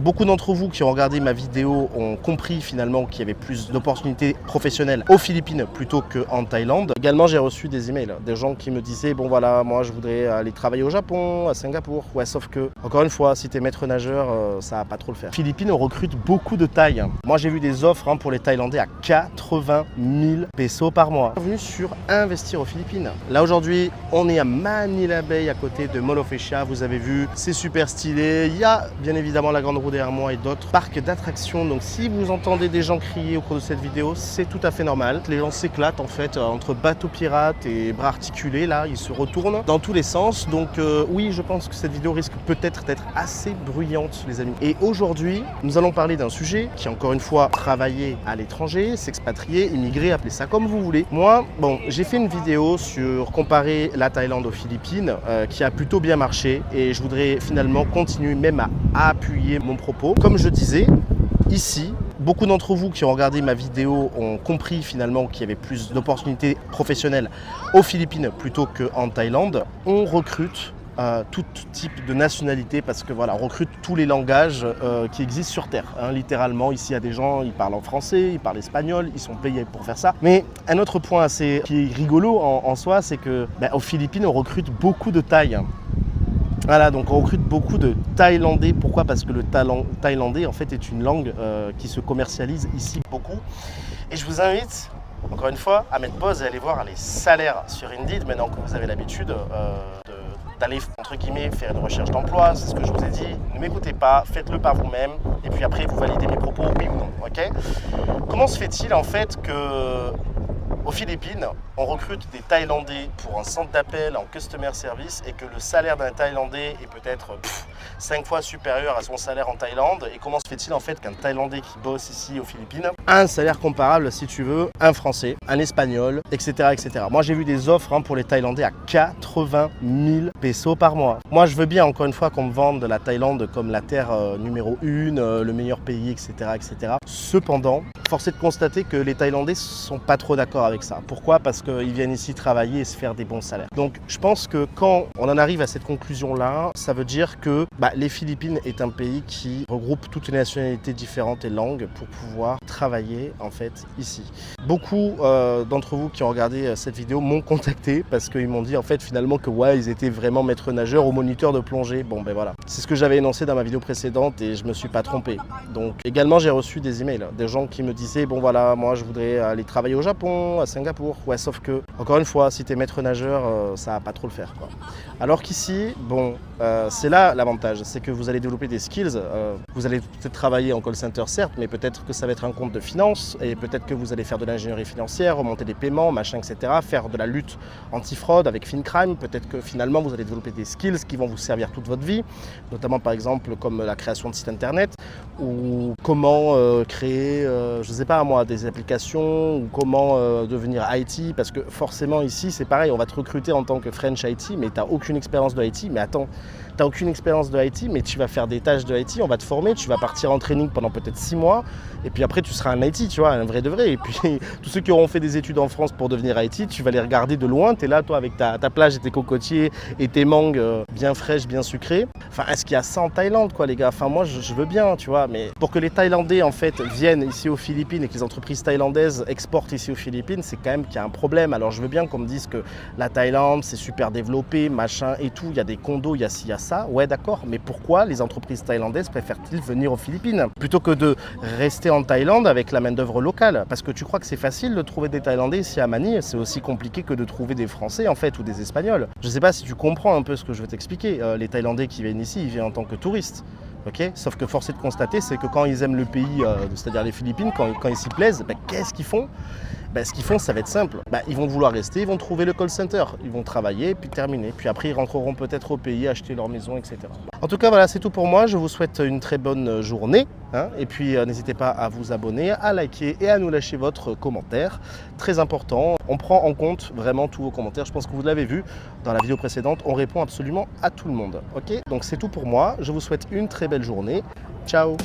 Beaucoup d'entre vous qui ont regardé ma vidéo ont compris finalement qu'il y avait plus d'opportunités professionnelles aux Philippines plutôt qu'en Thaïlande. Également, j'ai reçu des emails, des gens qui me disaient bon voilà, moi je voudrais aller travailler au Japon, à Singapour. Ouais, sauf que, encore une fois, si tu es maître nageur, ça va pas trop le faire. Philippines, on recrute beaucoup de Thaïs. Moi, j'ai vu des offres pour les Thaïlandais à 80 000 pesos par mois. Bienvenue sur Investir aux Philippines. Là, aujourd'hui, on est à Manila Bay, à côté de Mall of Asia. Vous avez vu, c'est super stylé. Il y a bien évidemment la Grande Roue derrière moi et d'autres parcs d'attractions. Donc, si vous entendez des gens crier au cours de cette vidéo, c'est tout à fait normal. Les gens s'éclatent en fait entre bateaux pirates et bras articulés. Là, ils se retournent dans tous les sens. Donc, oui, je pense que cette vidéo risque peut-être d'être assez bruyante, les amis. Et aujourd'hui, nous allons parler d'un sujet qui, encore une fois, travailler à l'étranger, s'expatrier, immigrer, appelez ça comme vous voulez. Moi, bon, j'ai fait une vidéo sur comparer la Thaïlande aux Philippines qui a plutôt bien marché et je voudrais finalement continuer même à appuyer mon propos. Comme je disais, ici, beaucoup d'entre vous qui ont regardé ma vidéo ont compris finalement qu'il y avait plus d'opportunités professionnelles aux Philippines plutôt qu'en Thaïlande. On recrute tout type de nationalité parce que voilà, on recrute tous les langages qui existent sur Terre. Littéralement, ici, il y a des gens, ils parlent en français, ils parlent espagnol, ils sont payés pour faire ça. Mais un autre point assez qui est rigolo en soi, c'est que aux Philippines, on recrute beaucoup de Thaïs. Voilà, donc on recrute beaucoup de Thaïlandais. Pourquoi? Parce que le thaïlandais, en fait, est une langue qui se commercialise ici beaucoup. Et je vous invite, encore une fois, à mettre pause et aller voir les salaires sur Indeed, maintenant que vous avez l'habitude d'aller, entre guillemets, faire une recherche d'emploi. C'est ce que je vous ai dit. Ne m'écoutez pas, faites-le par vous-même. Et puis après, vous validez mes propos, oui ou non. Ok? Comment se fait-il, en fait, que aux Philippines, on recrute des Thaïlandais pour un centre d'appel en customer service et que le salaire d'un Thaïlandais est peut-être 5 fois supérieur à son salaire en Thaïlande? Et comment se fait-il en fait qu'un Thaïlandais qui bosse ici aux Philippines a un salaire comparable, si tu veux, un Français, un Espagnol, etc. etc. Moi, j'ai vu des offres pour les Thaïlandais à 80 000 pesos par mois. Moi, je veux bien, encore une fois, qu'on me vende la Thaïlande comme la terre numéro 1, le meilleur pays, etc. etc. Cependant, force est de constater que les Thaïlandais sont pas trop d'accord avec ça. Pourquoi? Parce qu'ils viennent ici travailler et se faire des bons salaires. Donc je pense que quand on en arrive à cette conclusion-là, ça veut dire que les Philippines est un pays qui regroupe toutes les nationalités différentes et langues pour pouvoir travailler en fait ici. Beaucoup d'entre vous qui ont regardé cette vidéo m'ont contacté parce qu'ils m'ont dit en fait finalement que ouais, ils étaient vraiment maîtres nageurs ou moniteurs de plongée. Bon ben voilà, c'est ce que j'avais énoncé dans ma vidéo précédente et je me suis pas trompé. Donc également j'ai reçu des emails, des gens qui me disaient bon voilà, moi je voudrais aller travailler au Japon, à Singapour. Ouais, sauf que, encore une fois, si tu es maître nageur, ça va pas trop le faire, quoi. Alors qu'ici, bon, c'est là l'avantage, c'est que vous allez développer des skills. Vous allez peut-être travailler en call center, certes, mais peut-être que ça va être un compte de finance et peut-être que vous allez faire de l'ingénierie financière, remonter des paiements, machin, etc. Faire de la lutte anti-fraude avec FinCrime. Peut-être que finalement, vous allez développer des skills qui vont vous servir toute votre vie, notamment par exemple comme la création de sites internet ou comment créer, je sais pas moi, des applications ou comment devenir IT, parce que forcément ici c'est pareil, on va te recruter en tant que French IT, mais tu n'as aucune expérience de IT, mais attends, tu n'as aucune expérience de IT, mais tu vas faire des tâches de IT, on va te former, tu vas partir en training pendant peut-être 6 mois, et puis après tu seras un IT, tu vois, un vrai de vrai, et puis tous ceux qui auront fait des études en France pour devenir IT, tu vas les regarder de loin, tu es là toi avec ta plage et tes cocotiers et tes mangues bien fraîches, bien sucrées. Enfin, est-ce qu'il y a ça en Thaïlande, quoi, les gars? Enfin, moi je veux bien, tu vois, mais pour que les Thaïlandais en fait viennent ici aux Philippines et que les entreprises thaïlandaises exportent ici aux Philippines, c'est quand même qu'il y a un problème. Alors je veux bien qu'on me dise que la Thaïlande c'est super développé, machin et tout, il y a des condos, il y a ci, il y a ça, ouais d'accord, mais pourquoi les entreprises thaïlandaises préfèrent-ils venir aux Philippines plutôt que de rester en Thaïlande avec la main d'œuvre locale? Parce que tu crois que c'est facile de trouver des Thaïlandais ici à Manille, c'est aussi compliqué que de trouver des Français en fait ou des Espagnols. Je sais pas si tu comprends un peu ce que je veux t'expliquer. Les Thaïlandais qui viennent ici, ils viennent en tant que touristes. Okay, sauf que force est de constater, c'est que quand ils aiment le pays, c'est-à-dire les Philippines, quand ils s'y plaisent, qu'est-ce qu'ils font? Ce qu'ils font, ça va être simple. Ils vont vouloir rester, ils vont trouver le call center, ils vont travailler, puis terminer. Puis après, ils rentreront peut-être au pays, acheter leur maison, etc. En tout cas, voilà, c'est tout pour moi. Je vous souhaite une très bonne journée. Et puis, n'hésitez pas à vous abonner, à liker et à nous lâcher votre commentaire. Très important. On prend en compte vraiment tous vos commentaires. Je pense que vous l'avez vu dans la vidéo précédente. On répond absolument à tout le monde. Ok, donc c'est tout pour moi. Je vous souhaite une très belle journée. Ciao!